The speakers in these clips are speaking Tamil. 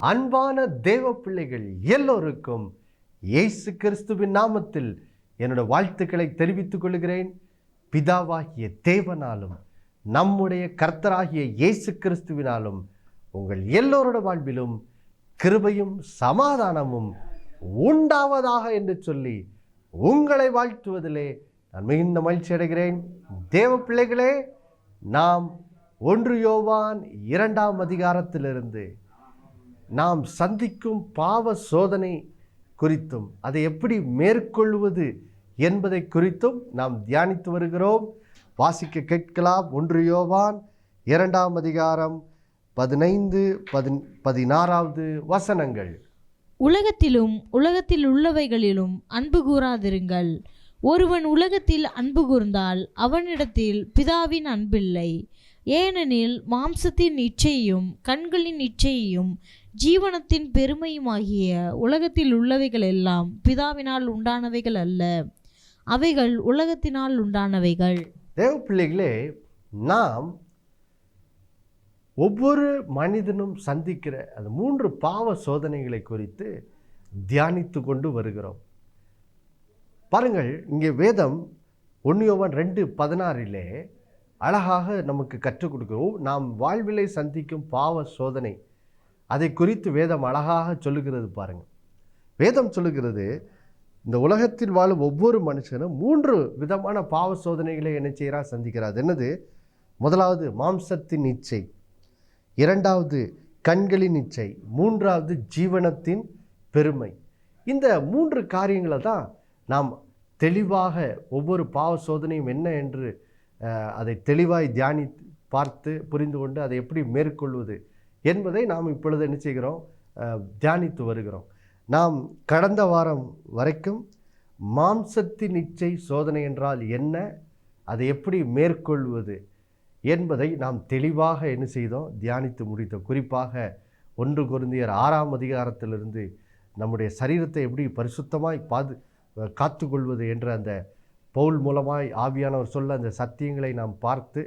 அன்பான தேவ பிள்ளைகள் எல்லோருக்கும் இயேசு கிறிஸ்துவின் நாமத்தில் என்னோட வாழ்த்துக்களை தெரிவித்துக் கொள்கிறேன். பிதாவாகிய தேவனாலும் நம்முடைய கர்த்தராகிய இயேசு கிறிஸ்துவினாலும் உங்கள் எல்லோரோட வாழ்விலும் கிருபையும் சமாதானமும் உண்டாவதாக என்று சொல்லி உங்களை வாழ்த்துவதிலே நான் மிகுந்த மகிழ்ச்சி அடைகிறேன். தேவ பிள்ளைகளே, நாம் 1 யோவான் 2ஆம் அதிகாரத்திலிருந்து நாம் சந்திக்கும் பாவ சோதனை குறித்தும் அதை எப்படி மேற்கொள்வது என்பதை குறித்தும் நாம் தியானித்து வருகிறோம். வாசிக்க கேட்கலாம். 1 யோவான் 2ஆம் அதிகாரம் 15-16 வசனங்கள். உலகத்திலும் உலகத்தில் உள்ளவைகளிலும் அன்பு கூறாதிருங்கள். ஒருவன் உலகத்தில் அன்பு கூர்ந்தால் அவனிடத்தில் பிதாவின் அன்பில்லை. ஏனெனில் மாம்சத்தின் இச்சையும் கண்களின் இச்சையும் ஜீவனத்தின் பெருமையுமாகிய உலகத்தில் உள்ளவைகள் எல்லாம் பிதாவினால் உண்டானவைகள் அல்ல, அவைகள் உலகத்தினால் உண்டானவைகள். தேவ பிள்ளைகளே, நாம் ஒவ்வொரு மனிதனும் சந்திக்கிற அந்த 3 பாவ சோதனைகளை குறித்து தியானித்து கொண்டு வருகிறோம். பாருங்கள், இங்கே வேதம் 1 யோவான் 2:16 அழகாக நமக்கு கற்றுக் கொடுக்கிறோம். நாம் வாழ்விலை சந்திக்கும் பாவ சோதனை அதை குறித்து வேதம் அழகாக சொல்லுகிறது. பாருங்கள், வேதம் சொல்லுகிறது, இந்த உலகத்தில் வாழும் ஒவ்வொரு மனுஷனும் 3 விதமான பாவ சோதனைகளை என்ன செய்கிறார், சந்திக்கிறார். என்னது? முதலாவது மாம்சத்தின் இச்சை, 2வது கண்களின் இச்சை, 3வது ஜீவனத்தின் பெருமை. இந்த 3 காரியங்களை தான் நாம் தெளிவாக ஒவ்வொரு பாவ சோதனையும் என்ன என்று அதை தெளிவாய் பார்த்து புரிந்து கொண்டு அதை எப்படி மேற்கொள்வது என்பதை நாம் இப்பொழுது என்ன செய்கிறோம், தியானித்து வருகிறோம். நாம் கடந்த வாரம் வரைக்கும் மாம்சத்தின் இச்சை சோதனை என்றால் என்ன, அதை எப்படி மேற்கொள்வது என்பதை நாம் தெளிவாக என்ன செய்தோம், தியானித்து முடித்தோம். குறிப்பாக 1 கொரிந்தியர் 6ஆம் அதிகாரத்திலிருந்து நம்முடைய சரீரத்தை எப்படி பரிசுத்தமாய் காத்துக்கொள்வது என்ற அந்த பவுல் மூலமாய் ஆவியானவர் சொல்ல அந்த சத்தியங்களை நாம் பார்த்து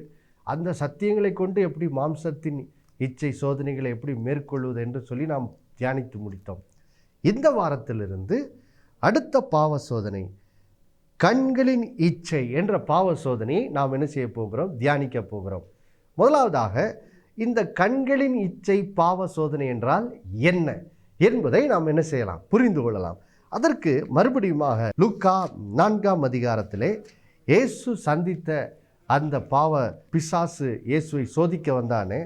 அந்த சத்தியங்களை கொண்டு எப்படி மாம்சத்தின் இச்சை சோதனைகளை எப்படி மேற்கொள்வது என்று சொல்லி நாம் தியானித்து முடித்தோம். இந்த வாரத்திலிருந்து அடுத்த பாவ சோதனை கண்களின் இச்சை என்ற பாவ சோதனையை நாம் என்ன செய்ய போகிறோம், தியானிக்க போகிறோம். முதலாவதாக இந்த கண்களின் இச்சை பாவ சோதனை என்றால் என்ன என்பதை நாம் என்ன செய்யலாம், புரிந்து கொள்ளலாம். அதற்கு மறுபடியுமாக லூக்கா 4ஆம் அதிகாரத்திலே இயேசு சந்தித்த அந்த பாவ பிசாசு இயேசுவை சோதிக்க வந்தானே,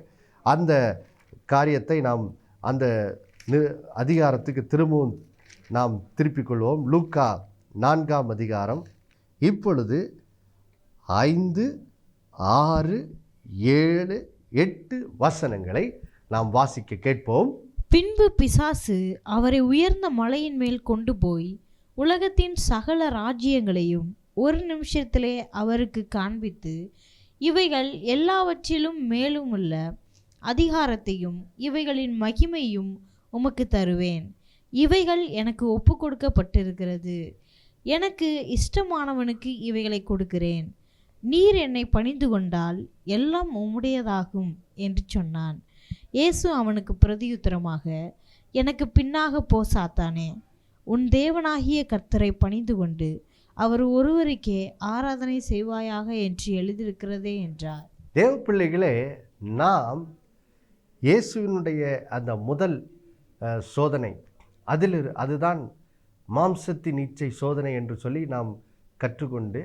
அந்த காரியத்தை நாம் அந்த அதிகாரத்துக்கு திரும்பவும் நாம் திருப்பிக் கொள்வோம். லூக்கா 4ஆம் அதிகாரம் இப்பொழுது 5, 6, 7, 8 வசனங்களை நாம் வாசிக்க கேட்போம். பின்பு பிசாசு அவரை உயர்ந்த மலையின் மேல் கொண்டு போய் உலகத்தின் சகல ராஜ்யங்களையும் 1 நிமிஷத்திலே அவருக்கு காண்பித்து, இவைகள் எல்லாவற்றிலும் மேலும் உள்ள அதிகாரத்தையும் இவைகளின் மகிமையும் உமக்கு தருவேன். இவைகள் எனக்கு ஒப்பு கொடுக்கப்பட்டிருக்கிறது. எனக்கு இஷ்டமானவனுக்கு இவைகளை கொடுக்கிறேன். நீர் என்னை பணிந்து கொண்டால் எல்லாம் உம்முடையதாகும் என்று சொன்னான். இயேசு அவனுக்கு பிரதியுத்தரமாக, எனக்கு பின்னாக போ சாத்தானே, உன் தேவனாகிய கர்த்தரை பணிந்து கொண்டு அவர் ஒருவருக்கே ஆராதனை செய்வாயாக என்று எழுதியிருக்கிறதே என்றார். தேவ பிள்ளைகளே, நாம் இயேசுவினுடைய அந்த முதல் சோதனை அதுதான் மாம்சத்தின் இச்சை சோதனை என்று சொல்லி நாம் கற்றுக்கொண்டு,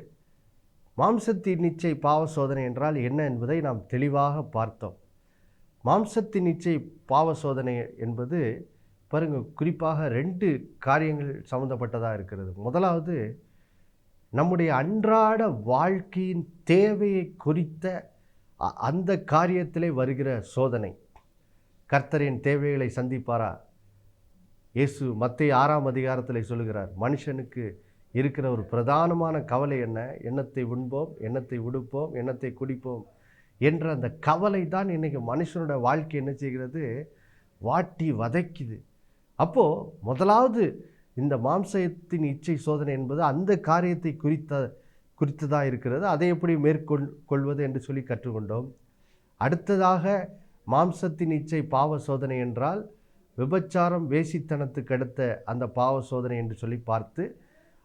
மாம்சத்தின் இச்சை பாவ சோதனை என்றால் என்ன என்பதை நாம் தெளிவாக பார்த்தோம். மாம்சத்தின் இச்சை பாவ சோதனை என்பது பாருங்கள், குறிப்பாக 2 காரியங்கள் சம்மந்தப்பட்டதாக இருக்கிறது. முதலாவது, நம்முடைய அன்றாட வாழ்க்கையின் தேவையை குறித்த அந்த காரியத்திலே வருகிற சோதனை. கர்த்தரின் தேவைகளை சந்திப்பாரா? இயேசு மத்தேயு 6ஆம் அதிகாரத்தில் சொல்லுகிறார், மனுஷனுக்கு இருக்கிற ஒரு பிரதானமான கவலை என்ன, எண்ணத்தை உண்போம், எண்ணத்தை உடுப்போம், எண்ணத்தை குடிப்போம் என்ற அந்த கவலை தான் இன்றைக்கி மனுஷனோட வாழ்க்கை என்ன செய்கிறது, வாட்டி வதைக்குது. அப்போது முதலாவது இந்த மாம்சத்தின் இச்சை சோதனை என்பது அந்த காரியத்தை குறித்ததாக இருக்கிறது. அதை எப்படி மேற்கொள்வது என்று சொல்லி கற்றுக்கொண்டோம். அடுத்ததாக மாம்சத்தின் இச்சை பாவ சோதனை என்றால் விபச்சாரம் வேசித்தனத்துக்கு அடுத்த அந்த பாவ சோதனை என்று சொல்லி பார்த்து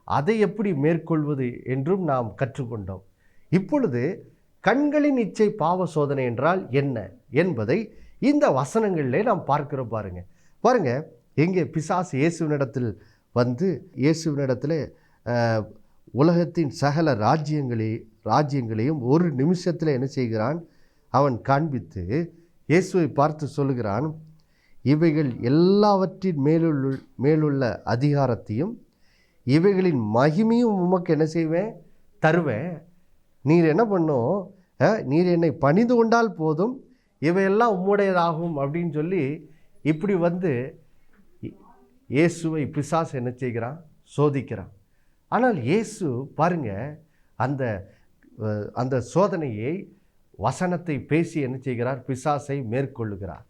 அதை எப்படி மேற்கொள்வது என்றும் நாம் கற்றுக்கொண்டோம். இப்பொழுது கண்களின் இச்சை பாவ சோதனை என்றால் என்ன என்பதை இந்த வசனங்களிலே நாம் பார்க்கிறோம். பாருங்க எங்கே பிசாசு இயேசுவினிடத்தில் உலகத்தின் சகல ராஜ்யங்களையும் ஒரு நிமிஷத்தில் என்ன செய்கிறான்? அவன் காண்பித்து இயேசுவை பார்த்து சொல்லுகிறான், இவைகள் எல்லாவற்றின் மேலுள்ள அதிகாரத்தையும் இவைகளின் மகிமையும் உமக்கு என்ன செய்வேன்? தருவேன். நீர் என்ன பண்ணும்? நீர் என்னை பணிந்து கொண்டால் போதும், இவையெல்லாம் உம்முடையதாகும் அப்படின்னு சொல்லி இப்படி இயேசுவை பிசாசு என்ன செய்கிறான்? சோதிக்கிறான். ஆனால் இயேசு பாருங்க அந்த சோதனையை வசனத்தை பேசி என்ன செய்கிறார்? பிசாசை மேற்கொள்ளுகிறார்.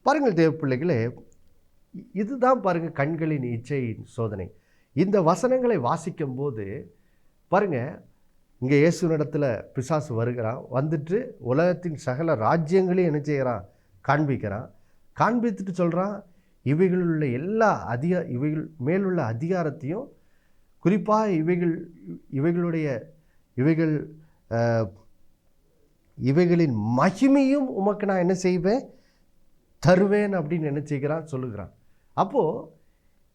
பாருங்கள் தேவ பிள்ளைகளே, இதுதான் பாருங்கள் கண்களின் இச்சையின் சோதனை. இந்த வசனங்களை வாசிக்கும் போது பாருங்கள், இங்கே இயேசுவினிடத்தில் பிசாசு வருகிறான். வந்துட்டு உலகத்தின் சகல ராஜ்யங்களையும் என்ன செய்கிறான்? காண்பித்துட்டு சொல்கிறான், இவைகளுள்ள இவைகள் மேலுள்ள அதிகாரத்தையும் குறிப்பாக இவைகளின் மகிமையும் உமக்கு நான் என்ன செய்வேன்? தருவேன் அப்படின்னு என்ன செய்கிறான்? சொல்லுகிறான். அப்போது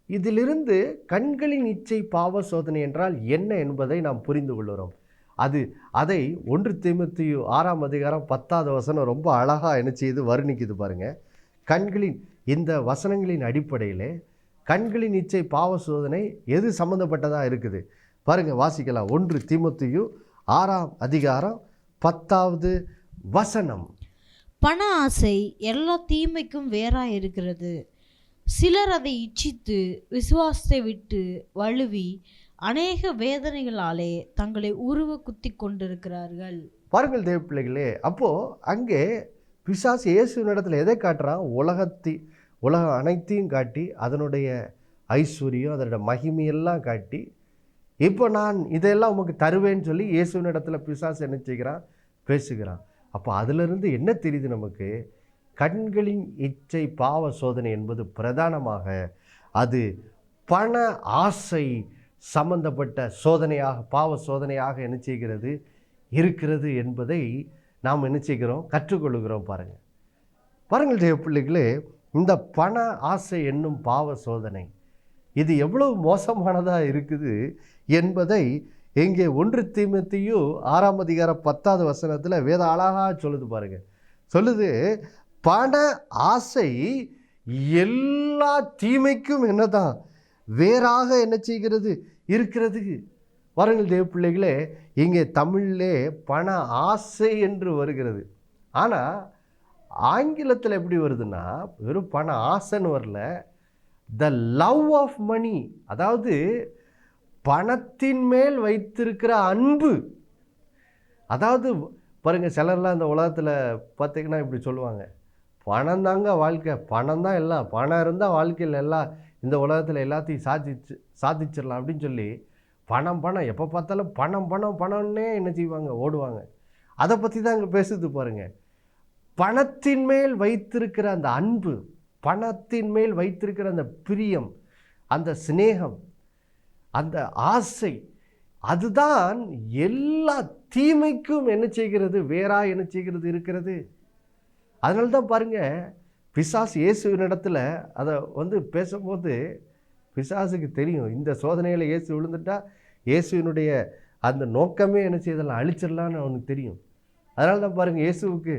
இதிலிருந்து கண்களின் இச்சை பாவ சோதனை என்றால் என்ன என்பதை நாம் புரிந்து கொள்கிறோம். அதை 1 தீமோத்தேயு 6:10 ரொம்ப அழகாக என்ன செய்து வர்ணிக்குது பாருங்கள். கண்களின் இந்த வசனங்களின் அடிப்படையில் கண்களின் இச்சை பாவ சோதனை எது சம்மந்தப்பட்டதாக இருக்குது பாருங்கள், வாசிக்கலாம். 1 தீமோத்தேயு 6:10. பண ஆசை எல்லா தீமைக்கும் வேறாய் இருக்கிறது. சிலர் அதை இச்சித்து விசுவாசத்தை விட்டு வழுவி அநேக வேதனைகளாலே தங்களை உருவ குத்தி கொண்டிருக்கிறார்கள். பாருங்கள் தேவ பிள்ளைகளே, அப்போது அங்கே பிசாசு இயேசுவினிடத்தில் எதை காட்டுறான்? உலகம் அனைத்தையும் காட்டி அதனுடைய ஐஸ்வர்யம் அதனுடைய மகிமையெல்லாம் காட்டி, இப்போ நான் இதெல்லாம் உமக்கு தருவேன்னு சொல்லி இயேசுவினிடத்தில் பிசாசு என்ன செய்கிறான்? பேசுகிறான். அப்போ அதிலிருந்து என்ன தெரியுது நமக்கு? கண்களின் இச்சை பாவ சோதனை என்பது பிரதானமாக அது பண ஆசை சம்பந்தப்பட்ட சோதனையாக, பாவ சோதனையாக என்ன செய்கிறது? இருக்கிறது என்பதை நாம் என்ன செய்கிறோம்? கற்றுக்கொள்கிறோம். பாருங்கள் தேவ பிள்ளைகளே, இந்த பண ஆசை என்னும் பாவ சோதனை இது எவ்வளவு மோசமானதாக இருக்குது என்பதை இங்கே 1 தீமோத்தேயு 6:10 வேத அழகாக சொல்லுது பாருங்க. சொல்லுது, பண ஆசை எல்லா தீமைக்கும் என்னதான் வேறாக என்ன செய்கிறது? இருக்கிறது. பாருங்கள் தேவ பிள்ளைகளே, இங்கே தமிழிலே பண ஆசை என்று வருகிறது. ஆனால் ஆங்கிலத்தில் எப்படி வருதுன்னா வெறும் பண ஆசைன்னு வரல, த லவ் ஆஃப் மணி, அதாவது பணத்தின் மேல் வைத்திருக்கிற அன்பு. அதாவது பாருங்கள், சிலர்லாம் இந்த உலகத்தில் பார்த்திங்கன்னா இப்படி சொல்லுவாங்க, பணம் தாங்க வாழ்க்கை, பணம் தான் எல்லாம், பணம் இருந்தால் வாழ்க்கையில் எல்லாம் இந்த உலகத்தில் எல்லாத்தையும் சாதிச்சிடலாம் அப்படின்னு சொல்லி பணம் எப்போ பார்த்தாலும் பணம்னே என்ன செய்வாங்க? ஓடுவாங்க. அதை பற்றி தான் இங்கே பேசுது பாருங்கள். பணத்தின் மேல் வைத்திருக்கிற அந்த அன்பு, பணத்தின் மேல் வைத்திருக்கிற அந்த பிரியம், அந்த சிநேகம், அந்த ஆசை, அதுதான் எல்லா தீமைக்கும் என்ன செய்கிறது? என்ன செய்கிறது? இருக்கிறது. அதனால தான் பாருங்கள், பிசாசு இயேசுவினிடத்தில் அதை பேசும்போது பிசாசுக்கு தெரியும், இந்த சோதனையில் இயேசு விழுந்துட்டா இயேசுவினுடைய அந்த நோக்கமே என்ன செய்யலாம்? அழிச்சிடலான்னு அவனுக்கு தெரியும். அதனால தான் பாருங்கள், இயேசுவுக்கு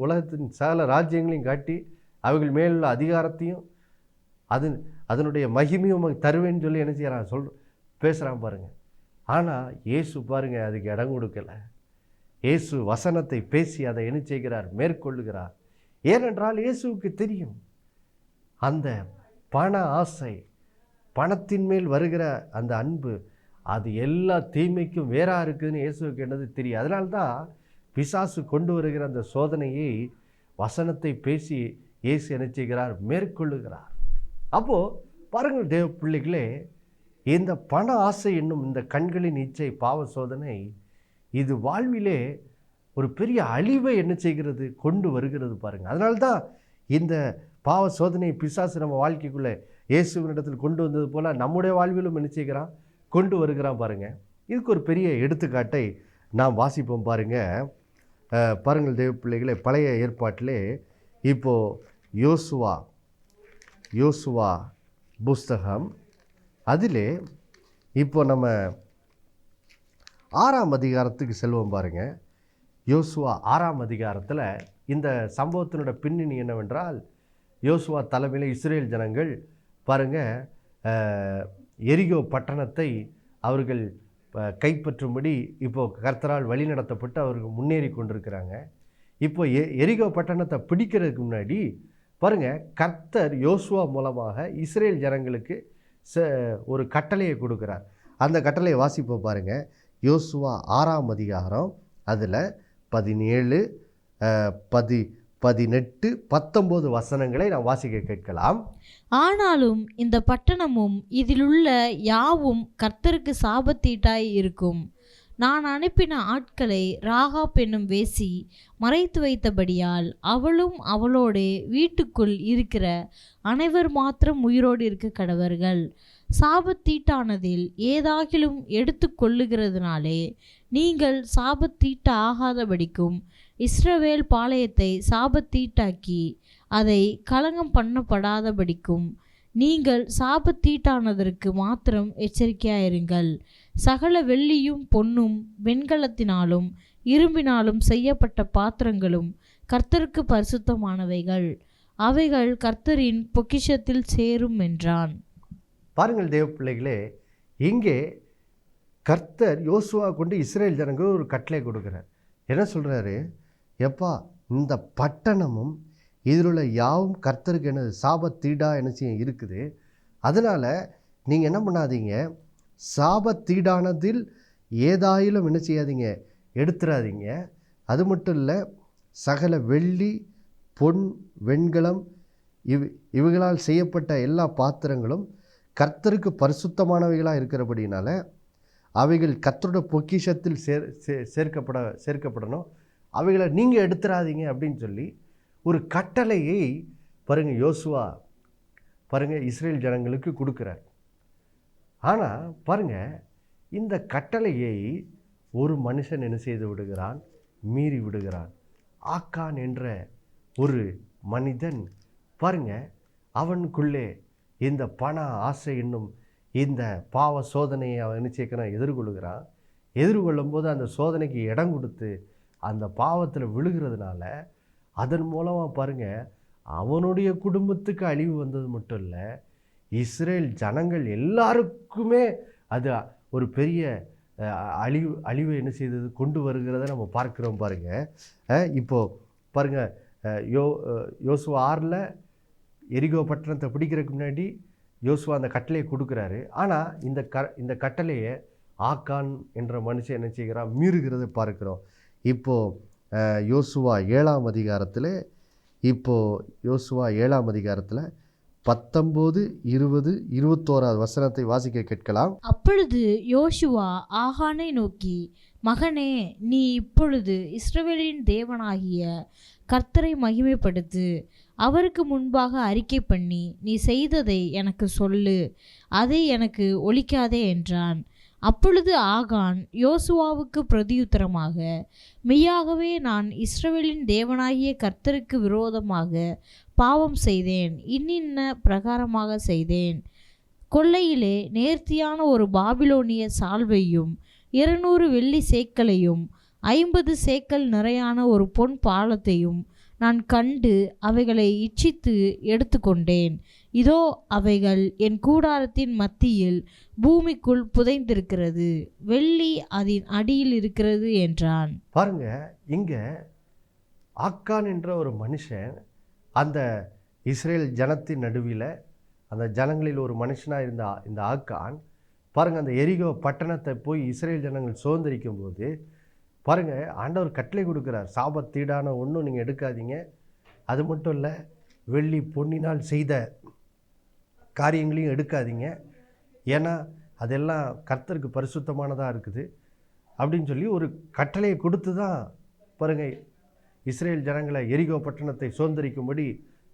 உலகத்தின் சகல ராஜ்யங்களையும் காட்டி அவைகள் மேலுள்ள அதிகாரத்தையும் அதனுடைய மகிமையும் தருவேன்னு சொல்லி என்ன செய்கிறான்? பேசுகிறான் பாருங்கள். ஆனால் இயேசு பாருங்கள் அதுக்கு இடம் கொடுக்கலை. இயேசு வசனத்தை பேசி அதை என்ன செய்கிறார்? மேற்கொள்ளுகிறார். ஏனென்றால் இயேசுவுக்கு தெரியும் அந்த பண ஆசை, பணத்தின் மேல் வருகிற அந்த அன்பு, அது எல்லா தீமைக்கும் வேறாக இருக்குதுன்னு இயேசுவுக்கு என்னது தெரியும். அதனால்தான் பிசாசு கொண்டு வருகிற அந்த சோதனையை வசனத்தை பேசி இயேசு என்ன செய்கிறார்? மேற்கொள்ளுகிறார். அப்போது பாருங்கள் தேவ பிள்ளைகளே, இந்த பண ஆசை என்னும் இந்த கண்களின் இச்சை பாவ சோதனை இது வாழ்விலே ஒரு பெரிய அழிவை என்ன செய்கிறது? கொண்டு வருகிறது பாருங்கள். அதனால்தான் இந்த பாவ சோதனையை பிசாசு நம்ம வாழ்க்கைக்குள்ளே இயேசுவினிடத்தில் கொண்டு வந்தது போல் நம்முடைய வாழ்விலும் என்ன செய்கிறான், கொண்டு வருகிறான் பாருங்கள். இதுக்கு ஒரு பெரிய எடுத்துக்காட்டை நாம் வாசிப்போம் பாருங்கள். பாருங்கள் தேவ பிள்ளைகளே, பழைய ஏற்பாட்டிலே இப்போது யோசுவா புஸ்தகம், அதிலே இப்போ நம்ம 6ஆம் அதிகாரத்துக்கு செல்வோம் பாருங்கள். யோசுவா 6ஆம் அதிகாரத்தில் இந்த சம்பவத்தினோட பின்னணி என்னவென்றால், யோசுவா தலைமையில் இஸ்ரேல் ஜனங்கள் பாருங்கள் எரிகோ பட்டணத்தை அவர்கள் கைப்பற்றும்படி இப்போது கர்த்தரால் வழி நடத்தப்பட்டு அவர்கள் முன்னேறி கொண்டிருக்கிறாங்க. இப்போ எரிகோ பட்டணத்தை பிடிக்கிறதுக்கு முன்னாடி பாருங்கள், கர்த்தர் யோசுவா மூலமாக இஸ்ரேல் ஜனங்களுக்கு ஒரு கட்டளையை கொடுக்குறார். அந்த கட்டளையை வாசிப்போம் பாருங்கள். யோசுவா 6ஆம் அதிகாரம், அதில் 17, 18, 19 வசனங்களை நாம் வாசிக்க கேட்கலாம். ஆனாலும் இந்த பட்டணமும் இதிலுள்ள யாவும் கர்த்தருக்கு சாபத்தீட்டாய் இருக்கும். நான் அனுப்பின ஆட்களை ராகாப் என்னும் வேசி மறைத்து வைத்தபடியால் அவளும் அவளோடே வீட்டுக்குள் இருக்கிற அனைவர் மாத்திரம் உயிரோடு இருக்க கடவர்கள். சாபத்தீட்டானதில் ஏதாகிலும் எடுத்து கொள்ளுகிறதுனாலே நீங்கள் சாபத்தீட்ட ஆகாதபடிக்கும் இஸ்ரவேல் பாளையத்தை சாபத்தீட்டாக்கி அதை களங்கம் பண்ணப்படாதபடிக்கும் நீங்கள் சாபத்தீட்டானதற்கு மாத்திரம் எச்சரிக்கையாயிருங்கள். சகல வெள்ளியும் பொன்னும் வெண்கலத்தினாலும் இரும்பினாலும் செய்யப்பட்ட பாத்திரங்களும் கர்த்தருக்கு பரிசுத்தமானவைகள், அவைகள் கர்த்தரின் பொக்கிஷத்தில் சேரும் என்றான். பாருங்கள் தேவ பிள்ளைகளே, இங்கே கர்த்தர் யோசுவா கொண்டு இஸ்ரேல் ஜனங்கள் ஒரு கட்டளை கொடுக்குறார். என்ன சொல்கிறாரு? எப்பா, இந்த பட்டணமும் இதில் உள்ள யாவும் கர்த்தருக்கு என்னது சாபத்தீடா என்ன செய்ய இருக்குது. அதனால் நீங்கள் என்ன பண்ணாதீங்க, சாபத்தீடானதில் ஏதாயிலும் என்ன செய்யாதீங்க, எடுத்துடாதீங்க. அது மட்டும் இல்லை, சகல வெள்ளி பொன் வெண்கலம் இவைகளால் செய்யப்பட்ட எல்லா பாத்திரங்களும் கர்த்தருக்கு பரிசுத்தமானவைகளாக இருக்கிறபடினால அவைகள் கர்த்தரோட பொக்கிஷத்தில் சேர்க்கப்படணும். அவைகளை நீங்கள் எடுத்துடாதீங்க அப்படின்னு சொல்லி ஒரு கட்டளையை பாருங்கள் யோசுவா பாருங்கள் இஸ்ரேல் ஜனங்களுக்கு கொடுக்குறார். ஆனால் பாருங்கள், இந்த கட்டளையை ஒரு மனுஷன் என்ன செய்து விடுகிறான், மீறி விடுகிறான். ஆக்கான் என்ற ஒரு மனிதன் பாருங்கள், அவனுக்குள்ளே இந்த பண ஆசை என்னும் இந்த பாவ சோதனையை அவன் என்ன செய்யறான், எதிர்கொள்கிறான். எதிர்கொள்ளும் போது அந்த சோதனைக்கு இடம் கொடுத்து அந்த பாவத்தில் விழுகிறதுனால அதன் மூலமாக பாருங்கள் அவனுடைய குடும்பத்துக்கு அழிவு வந்தது மட்டும் இல்லை, இஸ்ரேல் ஜனங்கள் எல்லாருக்குமே அது ஒரு பெரிய அழிவு என்ன செய்தது கொண்டு வருகிறத நம்ம பார்க்குறோம். பாருங்கள், இப்போது பாருங்கள், யோசுவா 6ல் எரிகோ பட்டணத்தை பிடிக்கிறதுக்கு முன்னாடி யோசுவா அந்த கட்டளையை கொடுக்குறாரு. ஆனால் இந்த கட்டளையை ஆக்கான் என்ற மனுஷன் என்ன செய்கிறான், மீறுகிறத பார்க்குறோம். இப்போது யோசுவா 7ஆம் அதிகாரத்தில் 19, 20, 21 வசனத்தை வாசிக்க கேட்கலாம். அப்பொழுது யோசுவா ஆகானை நோக்கி, மகனே, நீ இப்பொழுது இஸ்ரவேலின் தேவனாகிய கர்த்தரை மகிமைப்படுத்து, அவருக்கு முன்பாக அறிக்கை பண்ணி நீ செய்ததை எனக்கு சொல்லு, அதை எனக்கு ஒழிக்காதே என்றான். அப்பொழுது ஆகான் யோசுவாவுக்கு பிரதியுத்தரமாக, மெய்யாகவே நான் இஸ்ரவேலின் தேவனாகிய கர்த்தருக்கு விரோதமாக பாவம் செய்தேன், இன்னின்ன பிரகாரமாக செய்தேன். கொள்ளையிலே நேர்த்தியான ஒரு பாபிலோனிய சால்வையும் 200 வெள்ளி சேக்கலையும் 50 சேக்கல் நிறையான ஒரு பொன் பாலத்தையும் நான் கண்டு அவைகளை இச்சித்து எடுத்துக்கொண்டேன். இதோ அவைகள் என் கூடாரத்தின் மத்தியில் பூமிக்குள் புதைந்திருக்கிறது, வெள்ளி அதன் அடியில் இருக்கிறது என்றான். பாருங்க, இங்க ஆக்கான் என்ற ஒரு மனுஷன் அந்த இஸ்ரேல் ஜனத்தின் நடுவில், அந்த ஜனங்களில் ஒரு மனுஷனாக இருந்த இந்த ஆக்கான் பாருங்கள், அந்த எரிகோ பட்டணத்தை போய் இஸ்ரேல் ஜனங்கள் சுதந்திரிக்கும் போது பாருங்கள், ஆண்டவர் கட்டளை கொடுக்குறார், சாபத்தீடான ஒன்றும் நீங்கள் எடுக்காதீங்க. அது மட்டும் இல்லை, வெள்ளி பொன்னினால் செய்த காரியங்களையும் எடுக்காதீங்க, ஏன்னா அதெல்லாம் கர்த்தருக்கு பரிசுத்தமானதாக இருக்குது அப்படின்னு சொல்லி ஒரு கட்டளையை கொடுத்து தான் பாருங்கள் இஸ்ரேல் ஜனங்களை எரிகோ பட்டணத்தை சுதந்திரிக்கும்படி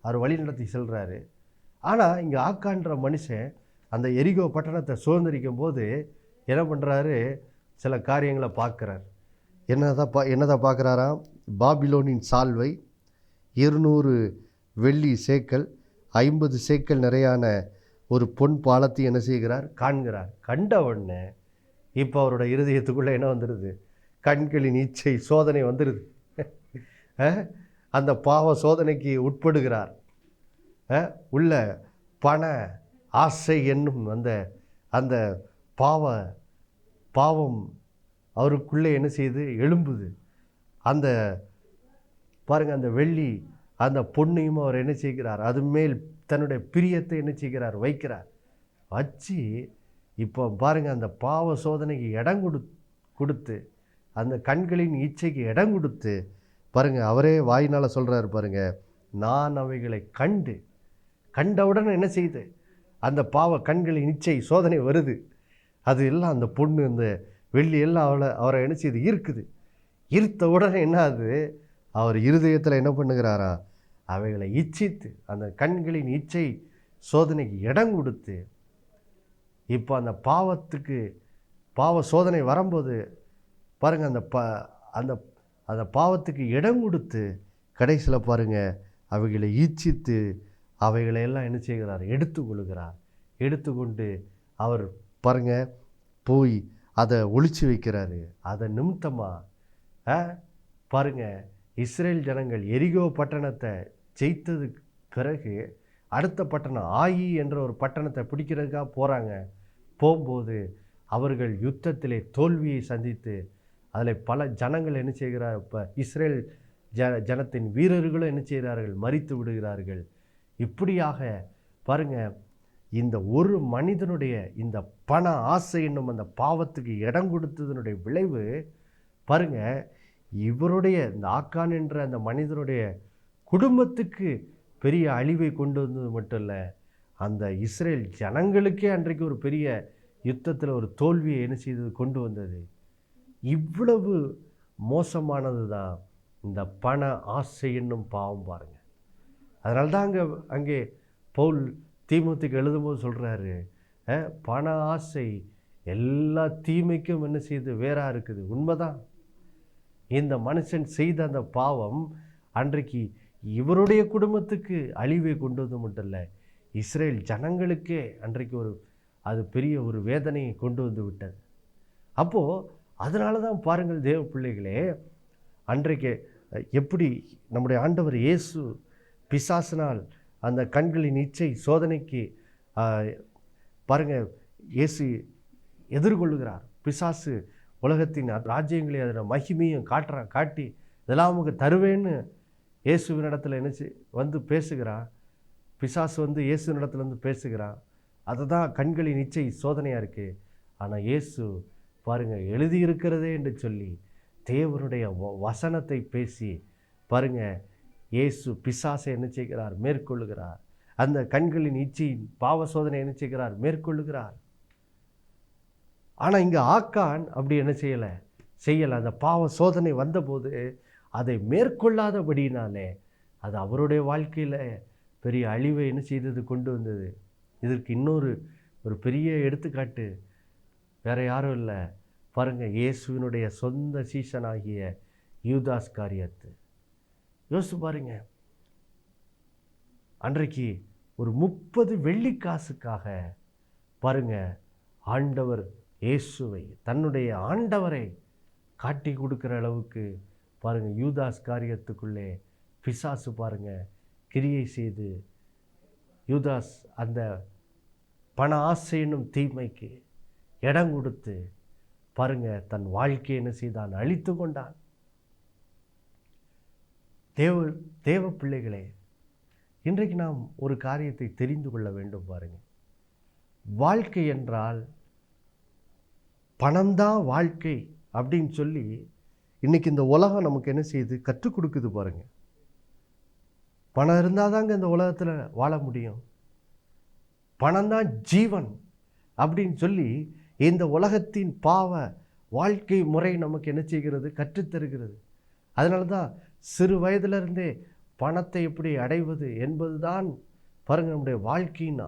அவர் வழி நடத்தி செல்கிறாரு. ஆனால் இங்கே ஆக்கான்ற மனுஷன் அந்த எரிகோ பட்டணத்தை சுதந்திரிக்கும் போது என்ன பண்ணுறாரு, சில காரியங்களை பார்க்குறார். என்னதான் பார்க்குறாராம்? பாபிலோனின் சால்வை, 200 வெள்ளி சேக்கல், 50 சேக்கல் நிறையான ஒரு பொன் பாலத்தை என்ன செய்கிறார்? காண்கிறார். கண்ட உடனே இப்போ அவரோட இருதயத்துக்குள்ளே என்ன வந்துடுது? கண்களின் இச்சை சோதனை வந்துடுது. அந்த பாவ சோதனைக்கு உட்படுகிறார். உள்ள பண ஆசை என்னும் அந்த பாவம் அவருக்குள்ளே என்ன செய்யுது? எழும்புது. அந்த பாருங்கள், அந்த வெள்ளி அந்த பொண்ணையும் அவர் என்ன செய்கிறார்? அது மேல் தன்னுடைய பிரியத்தை என்ன செய்கிறார்? வைக்கிறார். வச்சு இப்போ பாருங்கள், அந்த பாவ சோதனைக்கு இடம் கொடுத்து அந்த கண்களின் இச்சைக்கு இடம் கொடுத்து பாருங்கள், அவரே வாயினால் சொல்கிறார் பாருங்கள், நான் அவைகளை கண்டவுடன் என்ன செய்யுது? அந்த பாவ கண்களின் இச்சை சோதனை வருது. அது எல்லாம் அந்த பொண்ணு அந்த வெள்ளி எல்லாம் அவரை என்ன செய்யுது? ஈர்க்குது. ஈர்த்த உடனே என்ன ஆகுது? அவர் இருதயத்தில் என்ன பண்ணுகிறாரா? அவைகளை இச்சித்து அந்த கண்களின் இச்சை சோதனைக்கு இடம் கொடுத்து இப்போ அந்த பாவ சோதனை வரும்போது பாருங்கள், அந்த பாவத்துக்கு இடம் கொடுத்து கடைசியில் பாருங்கள், அவைகளை ஈச்சித்து அவைகளையெல்லாம் என்ன செய்கிறார்? எடுத்துக்கொள்கிறார். எடுத்துக்கொண்டு அவர் பாருங்கள் போய் அதை ஒளிச்சு வைக்கிறாரு. அதை நிமித்தமாக பாருங்கள், இஸ்ரேல் ஜனங்கள் எரிகோ பட்டணத்தை ஜெயித்ததுக்கு பிறகு அடுத்த பட்டணம் ஆயி என்ற ஒரு பட்டணத்தை பிடிக்கிறதுக்காக போகிறாங்க. போகும்போது அவர்கள் யுத்தத்திலே தோல்வியை சந்தித்து அதில் பல ஜனங்கள் என்ன செய்கிறார்? இப்போ இஸ்ரேல் ஜனத்தின் வீரர்களும் என்ன செய்கிறார்கள்? மரித்து விடுகிறார்கள். இப்படியாக பாருங்கள், இந்த ஒரு மனிதனுடைய இந்த பண ஆசை என்னும் அந்த பாவத்துக்கு இடம் கொடுத்ததனுடைய விளைவு பாருங்கள், இவருடைய இந்த ஆக்கான் என்ற அந்த மனிதனுடைய குடும்பத்துக்கு பெரிய அழிவை கொண்டு வந்தது மட்டும் இல்லை, அந்த இஸ்ரேல் ஜனங்களுக்கே அன்றைக்கு ஒரு பெரிய யுத்தத்தில் ஒரு தோல்வியை என்ன செய்தது? கொண்டு வந்தது. இவ்வளவு மோசமானது தான் இந்த பண ஆசை என்னும் பாவம் பாருங்கள். அதனால தான் அங்கே பவுல் தீமோத்தேயுக்கு எழுதும்போது சொல்கிறாரு, பண ஆசை எல்லா தீமைக்கும் என்ன செய்யுது? வேறாக இருக்குது. உண்மைதான். இந்த மனுஷன் செய்த அந்த பாவம் அன்றைக்கு இவருடைய குடும்பத்துக்கு அழிவை கொண்டு வந்து மட்டும் இல்லை, இஸ்ரேல் ஜனங்களுக்கே அன்றைக்கு அது பெரிய ஒரு வேதனையை கொண்டு வந்து விட்டது. அப்போது அதனால தான் பாருங்கள் தேவ பிள்ளைகளே, அன்றைக்கு எப்படி நம்முடைய ஆண்டவர் இயேசு பிசாசினால் அந்த கண்களின் இச்சை சோதனைக்கு பாருங்கள் இயேசு எதிர்கொள்ளுகிறார். பிசாசு உலகத்தின் ராஜ்யங்களை அதோட மகிமையும் காட்டி இதெல்லாம் அவங்க தருவேன்னு இயேசுவின் இடத்துல வந்து பேசுகிறான். பிசாசு வந்து இயேசுவின் இடத்துல வந்து பேசுகிறான். அதுதான் கண்களின் இச்சை சோதனையாக இருக்குது. ஆனால் இயேசு பாருங்கள், எழுதியிருக்கிறதே என்று சொல்லி தேவனுடைய வசனத்தை பேசி பாருங்கள், இயேசு பிசாசை என்ன செய்கிறார்? மேற்கொள்ளுகிறார். அந்த கண்களின் இச்சையின் பாவ சோதனை என்ன செய்கிறார்? மேற்கொள்ளுகிறார். ஆனால் இங்கே ஆக்கான் அப்படி என்ன செய்யலை. அந்த பாவ சோதனை வந்தபோது அதை மேற்கொள்ளாதபடினாலே அது அவருடைய வாழ்க்கையில் பெரிய அழிவை என்ன செய்தது? கொண்டு வந்தது. இதற்கு ஒரு பெரிய எடுத்துக்காட்டு வேறு யாரும் இல்லை பாருங்கள், இயேசுவினுடைய சொந்த சீஷனாகிய யூதாஸ் காரியத்து. யோசிச்சு பாருங்க, அன்றைக்கு ஒரு 30 வெள்ளிக்காசுக்காக பாருங்க ஆண்டவர் இயேசுவை, தன்னுடைய ஆண்டவரை காட்டி கொடுக்குற அளவுக்கு பாருங்க யூதாஸ் காரியத்துக்குள்ளே பிசாசு பாருங்க கிரியை செய்து யூதாஸ் அந்த பண ஆசை என்னும் தீமைக்கு இடம் கொடுத்து பாருங்க தன் வாழ்க்கையை என்ன செய்தான்? அழித்து கொண்டான். தேவ பிள்ளைகளே, இன்றைக்கு நாம் ஒரு காரியத்தை தெரிந்து கொள்ள வேண்டும். பாருங்கள், வாழ்க்கை என்றால் பணம்தான் வாழ்க்கை அப்படின்னு சொல்லி இன்றைக்கி இந்த உலகம் நமக்கு என்ன செய்யுது? கற்றுக் கொடுக்குது. பாருங்கள், பணம் இருந்தால் தாங்க இந்த உலகத்தில் வாழ முடியும், பணம்தான் ஜீவன் அப்படின்னு சொல்லி இந்த உலகத்தின் பாவ வாழ்க்கை முறை நமக்கு என்ன செய்கிறது? கற்றுத்தருகிறது. அதனால தான் சிறு வயதிலிருந்தே பணத்தை எப்படி அடைவது என்பதுதான் பாருங்கள் நம்முடைய வாழ்க்கையின்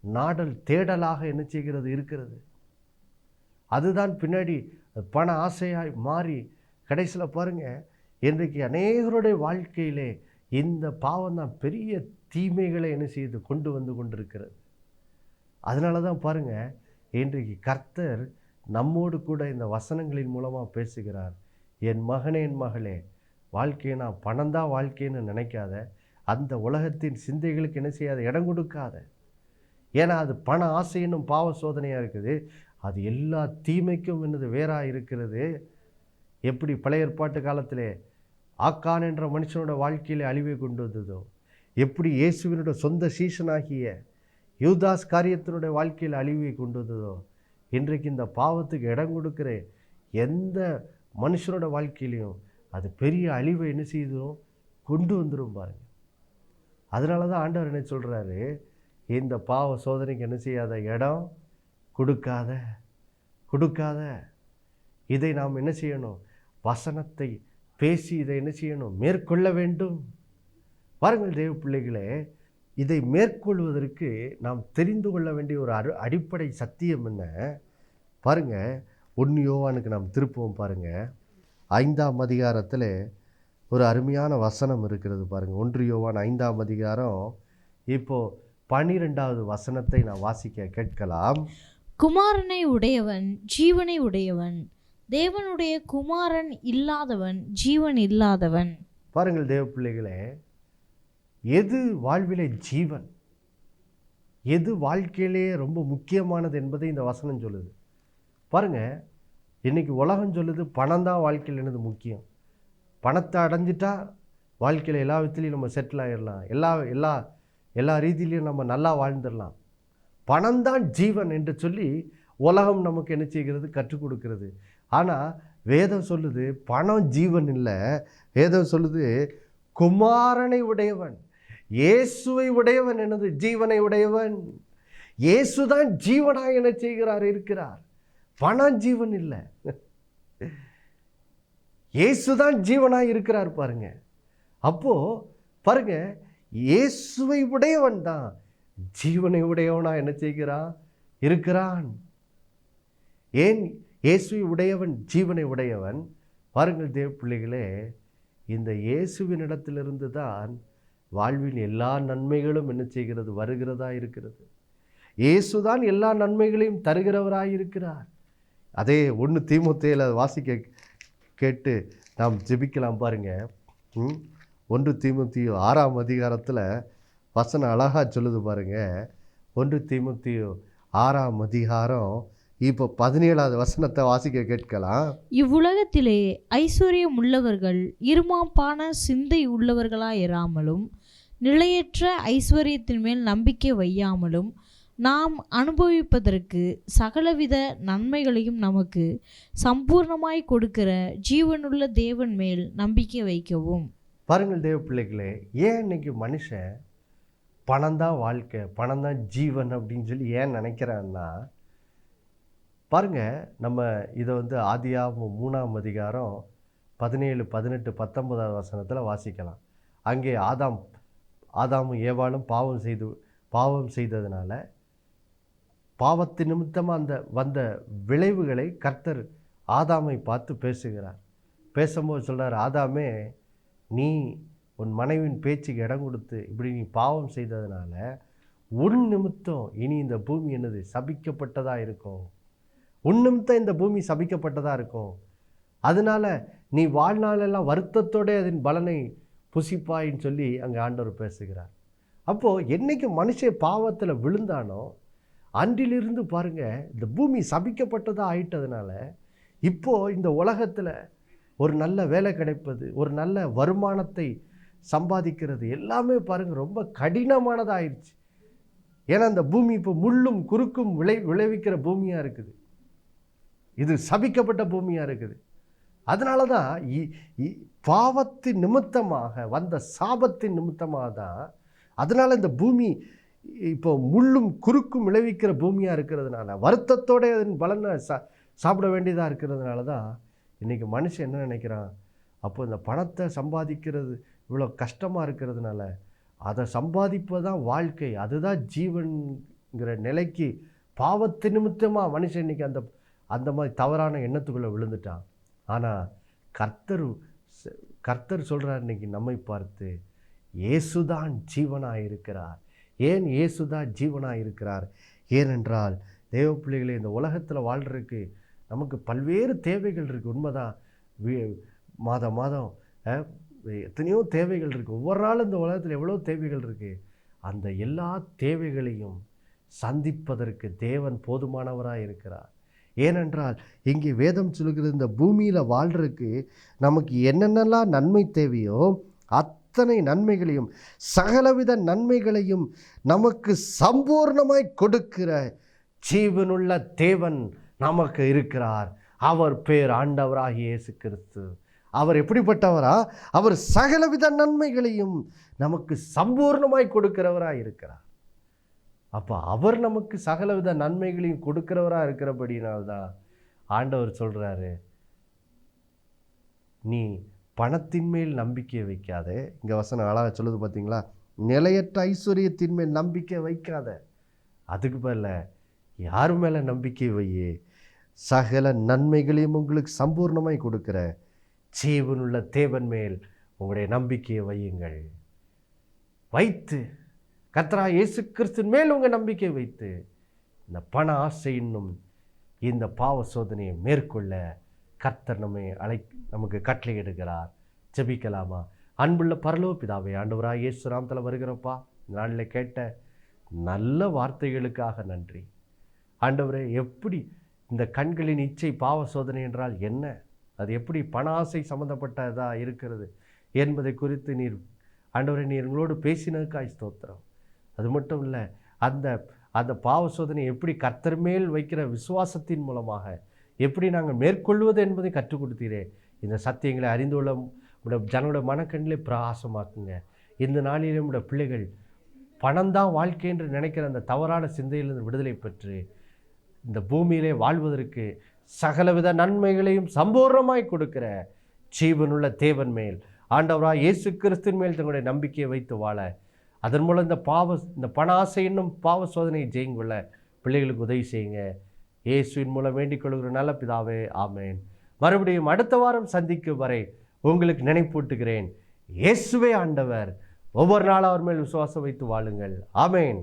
நாடல் தேடலாக என்ன செய்கிறது இருக்கிறது. அதுதான் பின்னாடி பண ஆசையாய் மாறி கடைசியில் பாருங்கள் இன்றைக்கு அநேகருடைய வாழ்க்கையிலே இந்த பாவம் தான் பெரிய தீமைகளை என்ன செய்து கொண்டு வந்து கொண்டிருக்கிறது. அதனால தான் பாருங்கள் இன்றைக்கு கர்த்தர் நம்மோடு கூட இந்த வசனங்களின் மூலமாக பேசுகிறார். என் மகனே, என் மகளே, வாழ்க்கையை நான் பணம்தான் வாழ்க்கைன்னு நினைக்காத, அந்த உலகத்தின் சிந்தைகளுக்கு என்ன செய்யாத, இடம் கொடுக்காத. ஏன்னா அது பண ஆசைன்னும் பாவ சோதனையாக இருக்குது. அது எல்லா தீமைக்கும் என்னது வேறாக இருக்கிறது. எப்படி பழைய ஏற்பாட்டு காலத்திலே ஆக்கான் என்ற மனுஷனோட வாழ்க்கையில் அழிவை கொண்டு வந்ததோ, எப்படி இயேசுவினோட சொந்த சீசனாகிய யூதாஸ் காரியத்தினுடைய வாழ்க்கையில் அழிவை கொண்டு வந்ததோ, இன்றைக்கு இந்த பாவத்துக்கு இடம் கொடுக்குற எந்த மனுஷனோட வாழ்க்கையிலையும் அது பெரிய அழிவை என்ன செய்தோம் கொண்டு வந்துடும் பாருங்கள். அதனால தான் ஆண்டவர் என்ன சொல்கிறாரு, இந்த பாவ சோதனைக்கு என்ன செய்யாத, இடம் கொடுக்காத. இதை நாம் என்ன செய்யணும், வசனத்தை பேசி இதை என்ன செய்யணும், மேற்கொள்ள வேண்டும். பாருங்கள் தேவ பிள்ளைகளே, இதை மேற்கொள்வதற்கு நாம் தெரிந்து கொள்ள வேண்டிய ஒரு அடிப்படை சத்தியம் என்ன பாருங்கள். 1 யோவானுக்கு நாம் திருப்புவோம் பாருங்கள். 5ஆம் அதிகாரத்தில் ஒரு அருமையான வசனம் இருக்கிறது பாருங்கள். 1 யோவான் 5ஆம் அதிகாரம் இப்போது 12வது வசனத்தை நான் வாசிக்க கேட்கலாம். குமாரனை உடையவன் ஜீவனை உடையவன், தேவனுடைய குமாரன் இல்லாதவன் ஜீவன் இல்லாதவன். பாருங்கள் தேவ பிள்ளைகளே, எது வாழ்விலே ஜீவன், எது வாழ்க்கையிலே ரொம்ப முக்கியமானது என்பதை இந்த வசனம் சொல்லுது. பாருங்கள், இன்றைக்கி உலகம் சொல்லுது பணம் தான் வாழ்க்கையில் என்னது முக்கியம். பணத்தை அடைஞ்சிட்டா வாழ்க்கையில் எல்லா விதத்துலையும் நம்ம செட்டில் ஆகிடலாம், எல்லா ரீதியிலையும் நம்ம நல்லா வாழ்ந்துடலாம். பணம்தான் ஜீவன் என்று சொல்லி உலகம் நமக்கு என்ன செய்கிறது, கற்றுக் கொடுக்கிறது. ஆனால் வேதம் சொல்லுது பணம் ஜீவன் இல்லை. வேதம் சொல்லுது குமாரனை உடையவன், இயேசுவை உடையவன் என்னது ஜீவனை உடையவன். இயேசுதான் ஜீவனாக என்ன செய்கிறார், இருக்கிறார். பணம் ஜீவன் இல்லை, இயேசுதான் ஜீவனாக இருக்கிறார் பாருங்க. அப்போ பாருங்க, இயேசுவை உடையவன் தான் ஜீவனை உடையவனா என்ன செய்கிறான், இருக்கிறான். ஏன் இயேசுவை உடையவன் ஜீவனை உடையவன்? பாருங்கள் தேவ பிள்ளைகளே, இந்த இயேசுவினிடத்திலிருந்து தான் வாழ்வில் எல்லா நன்மைகளும் என்ன செய்கிறது, வருகிறதா இருக்கிறது. இயேசுதான் எல்லா நன்மைகளையும் தருகிறவராக இருக்கிறார். அதே 1 தீமோத்தேயுல வாசிக்க கேட்டு நாம் ஜெபிக்கலாம் பாருங்க. 1 தீமோத்தேயு 6ஆம் அதிகாரத்தில் வசனம் அழகாக சொல்லுது பாருங்க. 1 தீமோத்தேயு 6ஆம் அதிகாரம் இப்போ 17வது வசனத்தை வாசிக்க கேட்கலாம். இவ்வுலகத்திலே ஐஸ்வர்யம் உள்ளவர்கள் இருமாப்பான சிந்தை உள்ளவர்களாயிராமலும், நிலையற்ற ஐஸ்வர்யத்தின் மேல் நம்பிக்கை வையாமலும், நாம் அனுபவிப்பதற்கு சகலவித நன்மைகளையும் நமக்கு சம்பூர்ணமாய் கொடுக்கிற ஜீவனுள்ள தேவன் மேல் நம்பிக்கை வைக்கவும். பாருங்கள் தேவ பிள்ளைகளே, ஏன் இன்னைக்கு மனுஷன் பணம்தான் வாழ்க்கை, பணம்தான் ஜீவன் அப்படின்னு சொல்லி ஏன் நினைக்கிறான்னா, பாருங்கள் நம்ம இதை ஆதியாகமம் 3ஆம் அதிகாரம் 17, 18, 19வது வசனத்தில் வாசிக்கலாம். அங்கே ஆதாமும் ஏவாளும் பாவம் செய்ததுனால பாவத்து நிமித்தமாக வந்த விளைவுகளை கர்த்தர் ஆதாமை பார்த்து பேசுகிறார். பேசும்போது சொல்கிறார், ஆதாமே, நீ உன் மனைவியின் பேச்சுக்கு இடம் கொடுத்து இப்படி நீ பாவம் செய்ததுனால உன் நிமித்தம் இனி இந்த பூமி என்னது சபிக்கப்பட்டதாக இருக்கும். உன் நிமித்தம் இந்த பூமி சபிக்கப்பட்டதாக இருக்கும். அதனால நீ வாழ்நாளெல்லாம் வருத்தத்தோடு அதன் பலனை புசிப்பாயின்னு சொல்லி அங்கே ஆண்டவர் பேசுகிறார். அப்போது என்றைக்கு மனுஷன் பாவத்தில் விழுந்தானோ அன்றிலிருந்து பாருங்கள் இந்த பூமி சபிக்கப்பட்டதாக ஆயிட்டதுனால இப்போது இந்த உலகத்தில் ஒரு நல்ல வேலை கிடைப்பது, ஒரு நல்ல வருமானத்தை சம்பாதிக்கிறது எல்லாமே பாருங்கள் ரொம்ப கடினமானதாகிடுச்சு. ஏன்னா அந்த பூமி இப்போ முள்ளும் குறுக்கும் விளைவிக்கிற பூமியாக இருக்குது. இது சபிக்கப்பட்ட பூமியாக இருக்குது. அதனால தான் பாவத்தின் நிமித்தமாக வந்த சாபத்தின் நிமித்தமாக தான், அதனால் இந்த பூமி இப்போ முள்ளும் குறுக்கும் விளைவிக்கிற பூமியாக இருக்கிறதுனால, வருத்தத்தோடு அதன் பலனை சாப்பிட வேண்டியதாக இருக்கிறதுனால தான் இன்றைக்கி மனுஷன் என்ன நினைக்கிறான், அப்போ இந்த பணத்தை சம்பாதிக்கிறது இவ்வளோ கஷ்டமாக இருக்கிறதுனால அதை சம்பாதிப்பது தான் வாழ்க்கை, அதுதான் ஜீவன்கிற நிலைக்கு பாவத்து நிமித்தமாக மனுஷன் இன்றைக்கி அந்த மாதிரி தவறான எண்ணத்துக்குள்ளே விழுந்துட்டான். ஆனால் கர்த்தர் சொல்கிறார் இன்றைக்கி நம்மை பார்த்து, இயேசுதான் ஜீவனாக இருக்கிறார். ஏன் இயேசுதான் ஜீவனாக இருக்கிறார்? ஏனென்றால் தேவ பிள்ளைகளை இந்த உலகத்தில் வாழ்கிறதுக்கு நமக்கு பல்வேறு தேவைகள் இருக்குது. உண்மைதான், மாதம் எத்தனையோ தேவைகள் இருக்குது. ஒவ்வொரு நாளும் இந்த உலகத்தில் எவ்வளோ தேவைகள் இருக்குது. அந்த எல்லா தேவைகளையும் சந்திப்பதற்கு தேவன் போதுமானவராக இருக்கிறார். ஏனென்றால் இங்கே வேதம் சொல்கிறது, இந்த பூமியில் வாழ்கிறதுக்கு நமக்கு என்னென்னலாம் நன்மை தேவையோ அத்தனை நன்மைகளையும் சகலவித நன்மைகளையும் நமக்கு சம்பூர்ணமாய் கொடுக்கிற ஜீவனுள்ள தேவன் நமக்கு இருக்கிறார். அவர் பேர் ஆண்டவராகிய இயேசு கிறிஸ்து. அவர் எப்படிப்பட்டவரா? அவர் சகலவித நன்மைகளையும் நமக்கு சம்பூர்ணமாய் கொடுக்கிறவராக இருக்கிறார். அப்போ அவர் நமக்கு சகலவித நன்மைகளையும் கொடுக்கிறவராக இருக்கிறபடினால்தான் ஆண்டவர் சொல்கிறாரு, நீ பணத்தின் மேல் நம்பிக்கை வைக்காதே. இங்கே வசனம் அழகாக சொல்லுது பார்த்தீங்களா, நிலையற்ற ஐஸ்வர்யத்தின் மேல் நம்பிக்கை வைக்காத, அதுக்கு பதில் யார் மேலே நம்பிக்கை வையே, சகல நன்மைகளையும் உங்களுக்கு சம்பூர்ணமாய் கொடுக்கிற ஜீவனுள்ள தேவன் மேல் உங்களுடைய நம்பிக்கையை வையுங்கள். வைத்து கர்த்தராகிய இயேசு கிறிஸ்துவின் மேல் உங்கள் நம்பிக்கை வைத்து இந்த பண ஆசை என்னும் இந்த பாவ சோதனையை மேற்கொள்ள கர்த்தர் நமக்கு கட்டளை எடுக்கிறார். ஜெபிக்கலாமா? அன்புள்ள பரலோக பிதாவே, ஆண்டவராகிய இயேசு நாமத்தில் வருகிறப்பா, நாளில் கேட்ட நல்ல வார்த்தைகளுக்காக நன்றி. ஆண்டவரே, எப்படி இந்த கண்களின் இச்சை பாவ சோதனை என்றால் என்ன, அது எப்படி பண ஆசை சம்மந்தப்பட்டதாக இருக்கிறது என்பதை குறித்து ஆண்டவரே நீர் எங்களோடு பேசினதுக்காய் ஸ்தோத்திரம். அது மட்டும் இல்லை, அந்த பாவ சோதனை எப்படி கர்த்தர் மேல் வைக்கிற விசுவாசத்தின் மூலமாக எப்படி நாங்கள் மேற்கொள்வது என்பதை கற்றுக் கொடுத்தீரே. இந்த சத்தியங்களை அறிந்துள்ள உடைய ஜனோட மனக்கண்ணிலே பிரகாசமாக்குங்க. இந்த நாளிலே உடைய பிள்ளைகள் பணம்தான் வாழ்க்கை என்று நினைக்கிற அந்த தவறான சிந்தையிலிருந்து விடுதலை பெற்று இந்த பூமியிலே வாழ்வதற்கு சகலவித நன்மைகளையும் சம்பூர்ணமாய் கொடுக்கிற ஜீவனுள்ள தேவன் மேல், ஆண்டவராக இயேசு கிறிஸ்துவின் மேல் தங்களுடைய நம்பிக்கையை வைத்து வாழ, அதன் மூலம் இந்த பண ஆசை என்னும் பாவ சோதனையை ஜெயங்கொள்ள பிள்ளைகளுக்கு உதவி செய்யுங்க. இயேசுவின் மூலம் வேண்டிக் கொள்கிற நல்ல பிதாவே, ஆமேன். மறுபடியும் அடுத்த வாரம் சந்திக்கும் வரை உங்களுக்கு நினைப்பூட்டுகிறேன், இயேசுவே ஆண்டவர். ஒவ்வொரு நாளும் அவர் மேல் விசுவாசம் வைத்து வாழுங்கள். ஆமேன்.